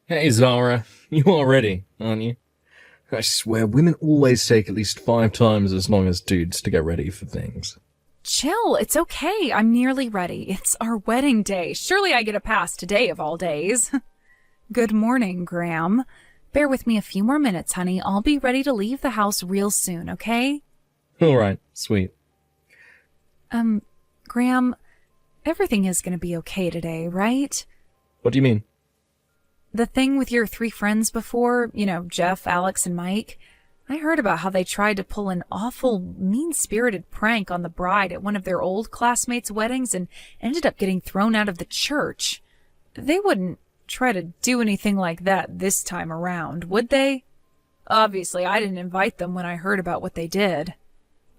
Hey Zara, you all ready, aren't you? I swear, women always take at least 5 times as long as dudes to get ready for things. Chill, it's okay. I'm nearly ready. It's our wedding day. Surely I get a pass today of all days. Good morning, Graham. Bear with me a few more minutes, honey. I'll be ready to leave the house real soon, okay? Alright, sweet. Graham, everything is gonna be okay today, right? What do you mean? The thing with your 3 friends before, Jeff, Alex, and Mike, I heard about how they tried to pull an awful, mean-spirited prank on the bride at one of their old classmates' weddings and ended up getting thrown out of the church. They wouldn't try to do anything like that this time around, would they? Obviously, I didn't invite them when I heard about what they did.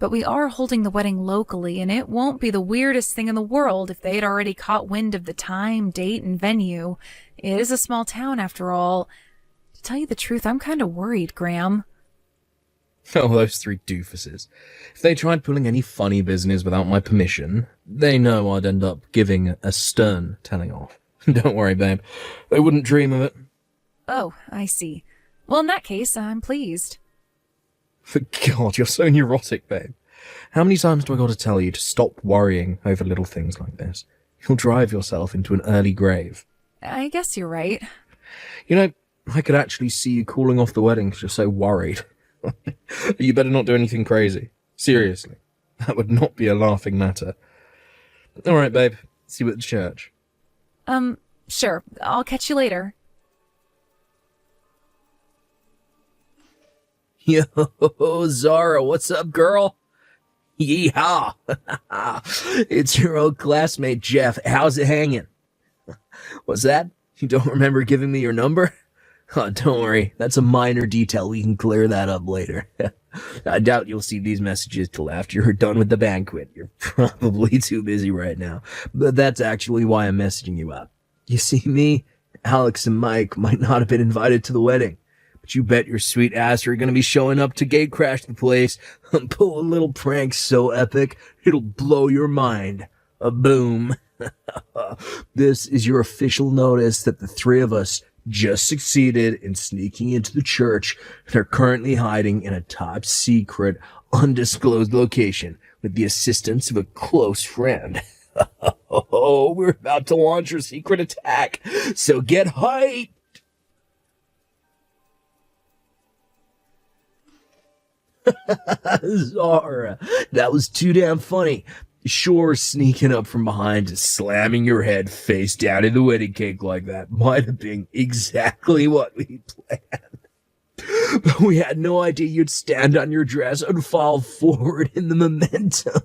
But we are holding the wedding locally, and it won't be the weirdest thing in the world if they had already caught wind of the time, date, and venue. It is a small town, after all. To tell you the truth, I'm kind of worried, Graham. Oh, those 3 doofuses. If they tried pulling any funny business without my permission, they know I'd end up giving a stern telling off. Don't worry, babe. They wouldn't dream of it. Oh, I see. Well, in that case, I'm pleased. For God, you're so neurotic, babe. How many times do I got to tell you to stop worrying over little things like this? You'll drive yourself into an early grave. I guess you're right. You know, I could actually see you calling off the wedding because you're so worried. You better not do anything crazy. Seriously. That would not be a laughing matter. Alright, babe. See you at the church. Sure. I'll catch you later. Yo, Zara, what's up, girl? Yeehaw! It's your old classmate, Jeff. How's it hanging? What's that? You don't remember giving me your number? Oh, don't worry. That's a minor detail. We can clear that up later. I doubt you'll see these messages till after you're done with the banquet. You're probably too busy right now. But that's actually why I'm messaging you up. You see, me, Alex, and Mike might not have been invited to the wedding. But you bet your sweet ass you're gonna be showing up to gate crash the place and pull a little prank so epic, it'll blow your mind. A boom. This is your official notice that the 3 of us just succeeded in sneaking into the church and are currently hiding in a top secret, undisclosed location with the assistance of a close friend. Oh, we're about to launch our secret attack, so get hyped! Zara, that was too damn funny. Sure, sneaking up from behind and slamming your head face down in the wedding cake like that might have been exactly what we planned. But we had no idea you'd stand on your dress and fall forward in the momentum.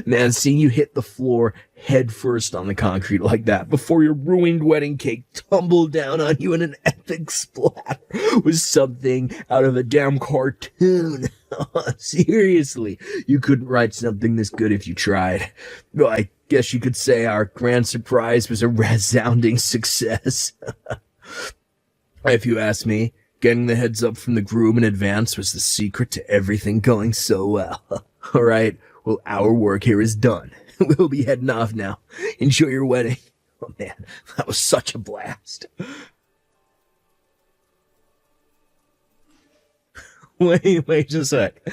Man, seeing you hit the floor head first on the concrete like that before your ruined wedding cake tumbled down on you in an epic splatter was something out of a damn cartoon. Seriously, you couldn't write something this good if you tried. Well, I guess you could say our grand surprise was a resounding success. If you ask me, getting the heads up from the groom in advance was the secret to everything going so well. All right, well, our work here is done. We'll be heading off now. Enjoy your wedding. Oh, man, that was such a blast. Wait a sec.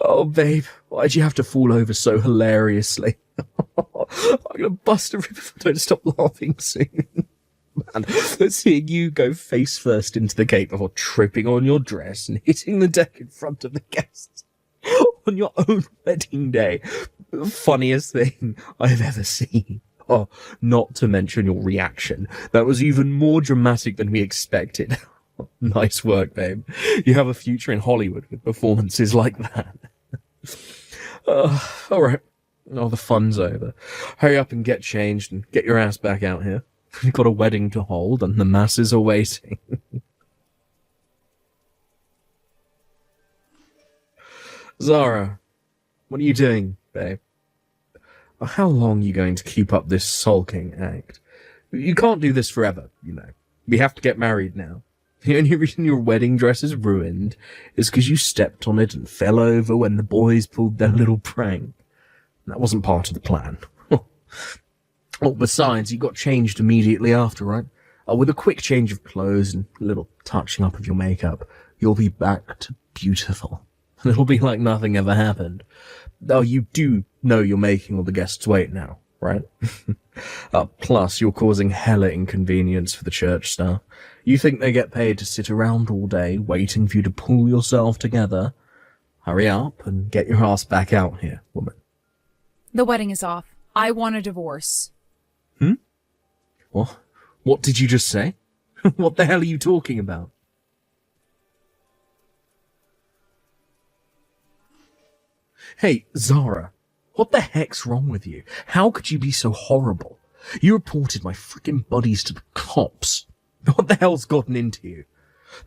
Oh, babe, why'd you have to fall over so hilariously? I'm gonna bust a rib if I don't stop laughing soon. Man, seeing you go face first into the cake before tripping on your dress and hitting the deck in front of the guests on your own wedding day. The funniest thing I've ever seen. Oh, not to mention your reaction. That was even more dramatic than we expected. Nice work, babe. You have a future in Hollywood with performances like that. Alright. Oh, the fun's over. Hurry up and get changed and get your ass back out here. We've got a wedding to hold and the masses are waiting. Zara, what are you doing, babe? How long are you going to keep up this sulking act? You can't do this forever, you know. We have to get married now. The only reason your wedding dress is ruined is because you stepped on it and fell over when the boys pulled their little prank. That wasn't part of the plan. Oh, besides, you got changed immediately after, right? With a quick change of clothes and a little touching up of your makeup, you'll be back to beautiful. And it'll be like nothing ever happened. Oh, you do know you're making all the guests wait now, right? Plus, you're causing hella inconvenience for the church staff. You think they get paid to sit around all day waiting for you to pull yourself together? Hurry up and get your ass back out here, woman. The wedding is off. I want a divorce. What did you just say? What the hell are you talking about? Hey, Zara, what the heck's wrong with you? How could you be so horrible? You reported my freaking buddies to the cops. What the hell's gotten into you?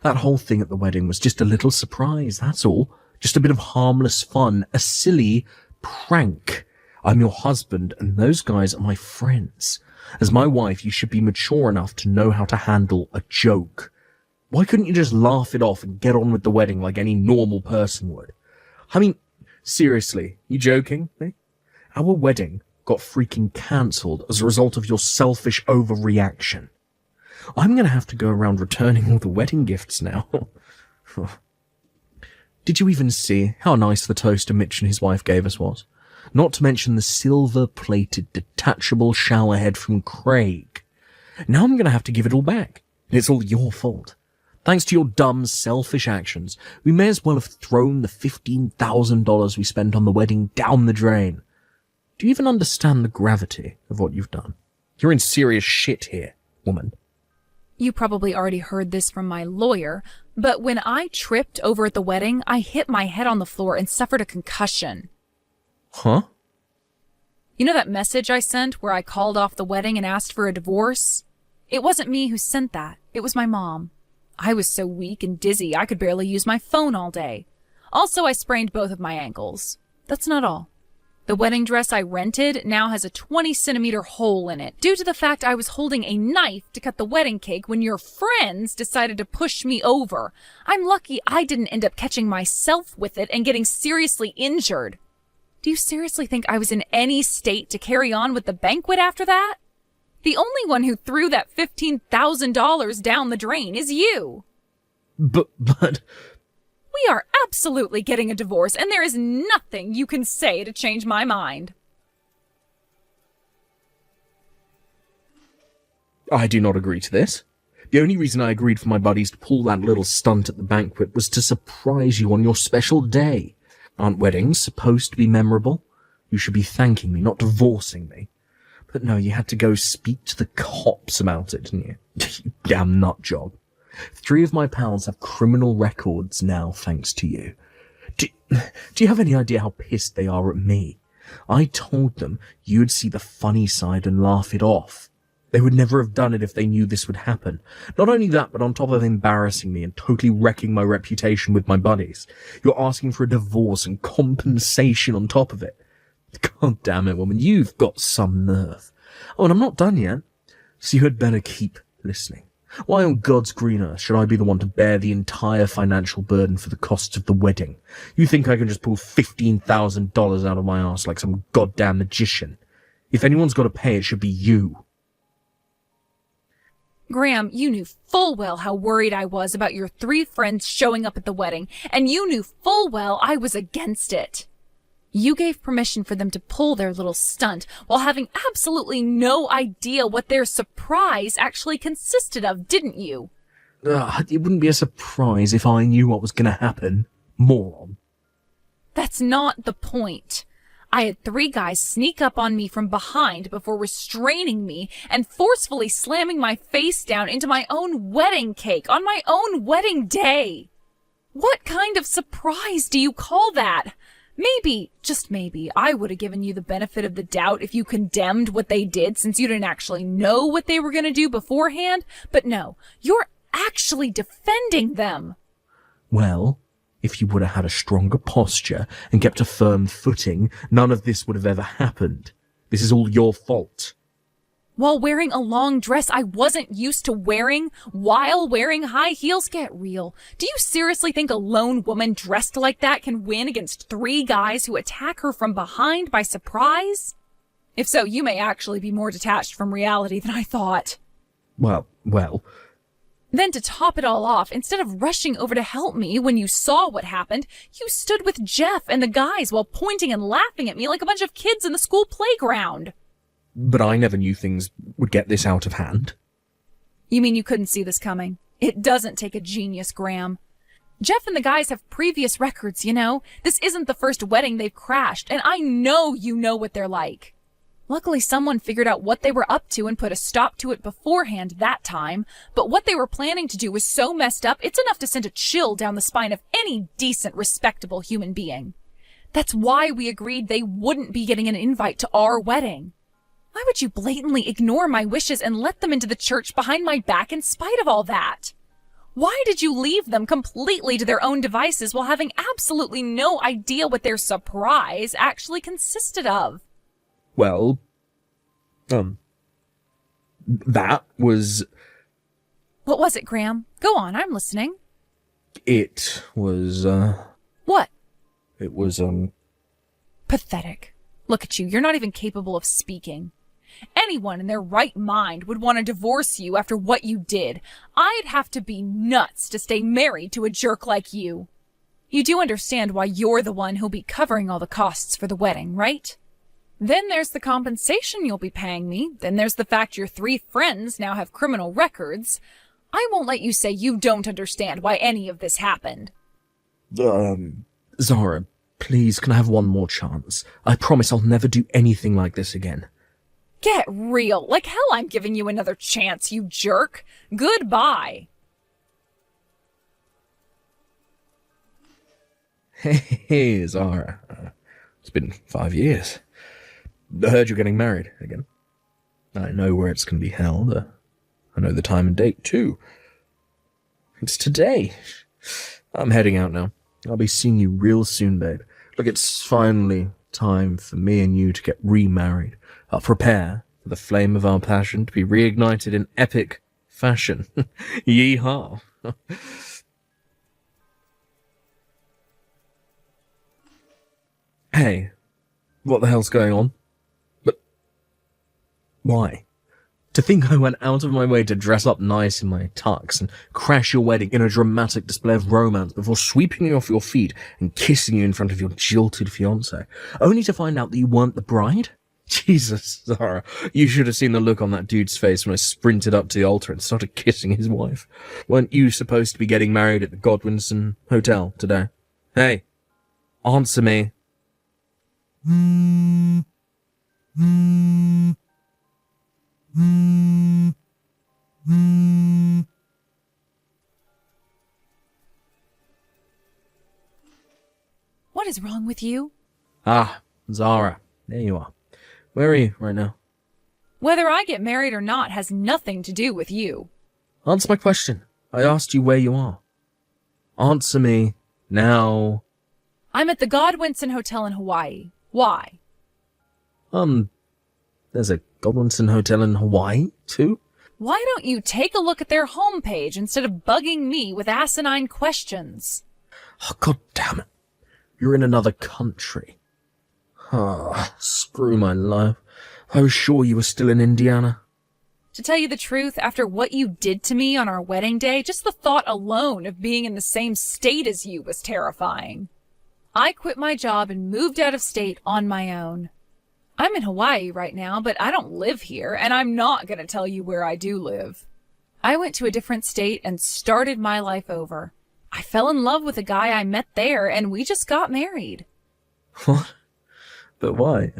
That whole thing at the wedding was just a little surprise, that's all. Just a bit of harmless fun, a silly prank. I'm your husband, and those guys are my friends. As my wife, you should be mature enough to know how to handle a joke. Why couldn't you just laugh it off and get on with the wedding like any normal person would? I mean, seriously, you joking? Eh? Our wedding got freaking cancelled as a result of your selfish overreaction. I'm gonna have to go around returning all the wedding gifts now. Did you even see how nice the toaster Mitch and his wife gave us was? Not to mention the silver-plated detachable showerhead from Craig. Now I'm going to have to give it all back. And it's all your fault. Thanks to your dumb, selfish actions, we may as well have thrown the $15,000 we spent on the wedding down the drain. Do you even understand the gravity of what you've done? You're in serious shit here, woman. You probably already heard this from my lawyer, but when I tripped over at the wedding, I hit my head on the floor and suffered a concussion. Huh? You know that message I sent where I called off the wedding and asked for a divorce? It wasn't me who sent that. It was my mom. I was so weak and dizzy I could barely use my phone all day. Also, I sprained both of my ankles. That's not all. The wedding dress I rented now has a 20-centimeter hole in it due to the fact I was holding a knife to cut the wedding cake when your friends decided to push me over. I'm lucky I didn't end up catching myself with it and getting seriously injured. Do you seriously think I was in any state to carry on with the banquet after that? The only one who threw that $15,000 down the drain is you. But... We are absolutely getting a divorce, and there is nothing you can say to change my mind. I do not agree to this. The only reason I agreed for my buddies to pull that little stunt at the banquet was to surprise you on your special day. Aren't weddings supposed to be memorable? You should be thanking me, not divorcing me. But no, you had to go speak to the cops about it, didn't you? You damn nut job. 3 of my pals have criminal records now, thanks to you. Do you have any idea how pissed they are at me? I told them you'd see the funny side and laugh it off. They would never have done it if they knew this would happen. Not only that, but on top of embarrassing me and totally wrecking my reputation with my buddies, you're asking for a divorce and compensation on top of it. God damn it, woman, you've got some nerve. Oh, and I'm not done yet, so you had better keep listening. Why on God's green earth should I be the one to bear the entire financial burden for the costs of the wedding? You think I can just pull $15,000 out of my arse like some goddamn magician? If anyone's got to pay, it should be you. Graham, you knew full well how worried I was about your 3 friends showing up at the wedding, and you knew full well I was against it. You gave permission for them to pull their little stunt while having absolutely no idea what their surprise actually consisted of, didn't you? It wouldn't be a surprise if I knew what was going to happen, moron. That's not the point. I had 3 guys sneak up on me from behind before restraining me and forcefully slamming my face down into my own wedding cake on my own wedding day. What kind of surprise do you call that? Maybe, just maybe, I would have given you the benefit of the doubt if you condemned what they did since you didn't actually know what they were going to do beforehand. But no, you're actually defending them. Well, if you would have had a stronger posture and kept a firm footing, none of this would have ever happened. This is all your fault. While wearing a long dress I wasn't used to wearing, while wearing high heels, get real. Do you seriously think a lone woman dressed like that can win against 3 guys who attack her from behind by surprise? If so, you may actually be more detached from reality than I thought. Well, Well, Then to top it all off, instead of rushing over to help me when you saw what happened, you stood with Jeff and the guys while pointing and laughing at me like a bunch of kids in the school playground. but I never knew things would get this out of hand. You mean you couldn't see this coming? It doesn't take a genius, Graham. Jeff and the guys have previous records, you know? This isn't the first wedding they've crashed, and I know you know what they're like. Luckily, someone figured out what they were up to and put a stop to it beforehand that time, but what they were planning to do was so messed up, it's enough to send a chill down the spine of any decent, respectable human being. That's why we agreed they wouldn't be getting an invite to our wedding. Why would you blatantly ignore my wishes and let them into the church behind my back in spite of all that? Why did you leave them completely to their own devices while having absolutely no idea what their surprise actually consisted of? Well, that was... What was it, Graham? Go on, I'm listening. It was, What? It was, Pathetic. Look at you, you're not even capable of speaking. Anyone in their right mind would want to divorce you after what you did. I'd have to be nuts to stay married to a jerk like you. You do understand why you're the one who'll be covering all the costs for the wedding, right? Then there's the compensation you'll be paying me. Then there's the fact your 3 friends now have criminal records. I won't let you say you don't understand why any of this happened. Zara, please, can I have one more chance? I promise I'll never do anything like this again. Get real. Like hell I'm giving you another chance, you jerk. Goodbye. Hey, Zara. It's been 5 years. I heard you're getting married again. I know where it's going to be held. I know the time and date, too. It's today. I'm heading out now. I'll be seeing you real soon, babe. Look, it's finally time for me and you to get remarried. I'll prepare for the flame of our passion to be reignited in epic fashion. Yeehaw. Hey, what the hell's going on? But why? To think I went out of my way to dress up nice in my tux and crash your wedding in a dramatic display of romance before sweeping you off your feet and kissing you in front of your jilted fiancé, only to find out that you weren't the bride? Jesus, Zara, you should have seen the look on that dude's face when I sprinted up to the altar and started kissing his wife. Weren't you supposed to be getting married at the Godwinson Hotel today? Hey, answer me. What is wrong with you? Ah, Zara, there you are. Where are you right now? Whether I get married or not has nothing to do with you. Answer my question. I asked you where you are. Answer me now. I'm at the Godwinson Hotel in Hawaii. Why? There's a Godwinson Hotel in Hawaii, too? Why don't you take a look at their homepage instead of bugging me with asinine questions? Oh, God damn it. You're in another country. Ah, screw my life. I was sure you were still in Indiana. To tell you the truth, after what you did to me on our wedding day, just the thought alone of being in the same state as you was terrifying. I quit my job and moved out of state on my own. I'm in Hawaii right now, but I don't live here, and I'm not going to tell you where I do live. I went to a different state and started my life over. I fell in love with a guy I met there, and we just got married. What? But why?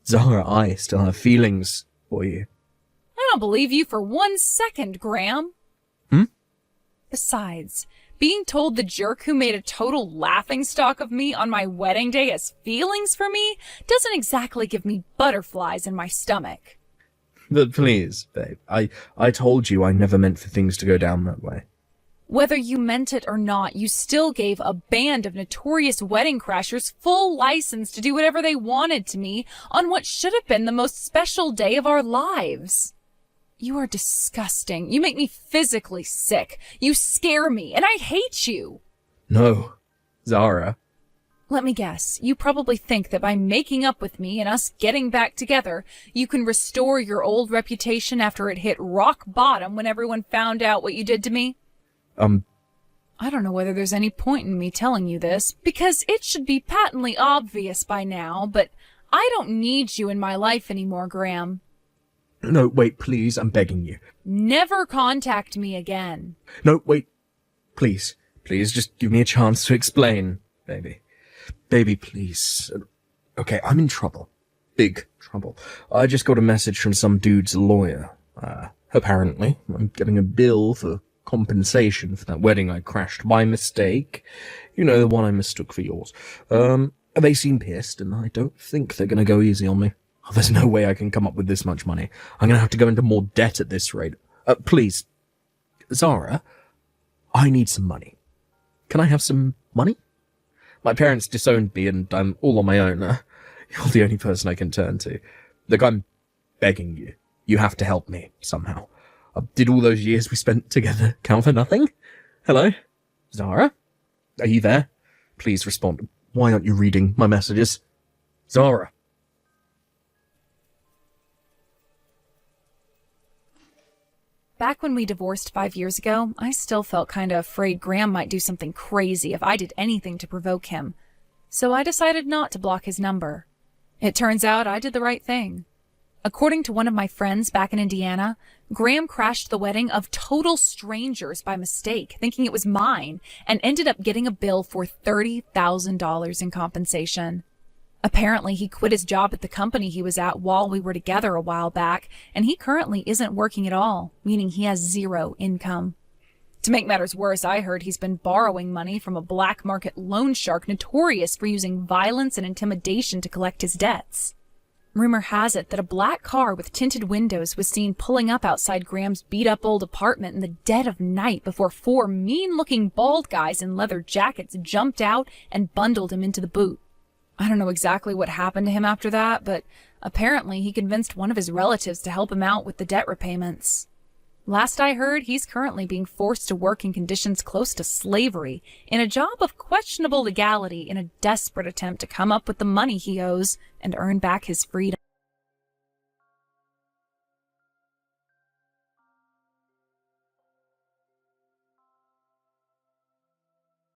Zara, I still have feelings for you. I don't believe you for 1 second, Graham. Besides, being told the jerk who made a total laughingstock of me on my wedding day has feelings for me doesn't exactly give me butterflies in my stomach. But please, babe, I told you I never meant for things to go down that way. Whether you meant it or not, you still gave a band of notorious wedding crashers full license to do whatever they wanted to me on what should have been the most special day of our lives. You are disgusting. You make me physically sick. You scare me, and I hate you. No, Zara. Let me guess, you probably think that by making up with me and us getting back together, you can restore your old reputation after it hit rock bottom when everyone found out what you did to me? I don't know whether there's any point in me telling you this, because it should be patently obvious by now, but I don't need you in my life anymore, Graham. No, wait, please, I'm begging you. Never contact me again. No, wait, please, just give me a chance to explain, baby. Baby, please. Okay, I'm in trouble. Big trouble. I just got a message from some dude's lawyer. Apparently, I'm getting a bill for compensation for that wedding I crashed by mistake. You know, the one I mistook for yours. They seem pissed, and I don't think they're gonna go easy on me. There's no way I can come up with this much money. I'm gonna have to go into more debt at this rate. Please, Zara, I need some money. Can I have some money? My parents disowned me, and I'm all on my own. You're the only person I can turn to. Look, I'm begging you. You have to help me, somehow. Did all those years we spent together count for nothing? Hello? Zara? Are you there? Please respond. Why aren't you reading my messages? Zara? Back when we divorced 5 years ago, I still felt kinda afraid Graham might do something crazy if I did anything to provoke him. So I decided not to block his number. It turns out I did the right thing. According to one of my friends back in Indiana, Graham crashed the wedding of total strangers by mistake, thinking it was mine, and ended up getting a bill for $30,000 in compensation. Apparently, he quit his job at the company he was at while we were together a while back, and he currently isn't working at all, meaning he has zero income. To make matters worse, I heard he's been borrowing money from a black market loan shark notorious for using violence and intimidation to collect his debts. Rumor has it that a black car with tinted windows was seen pulling up outside Graham's beat-up old apartment in the dead of night before 4 mean-looking bald guys in leather jackets jumped out and bundled him into the boot. I don't know exactly what happened to him after that, but apparently he convinced one of his relatives to help him out with the debt repayments. Last I heard, he's currently being forced to work in conditions close to slavery, in a job of questionable legality, in a desperate attempt to come up with the money he owes and earn back his freedom.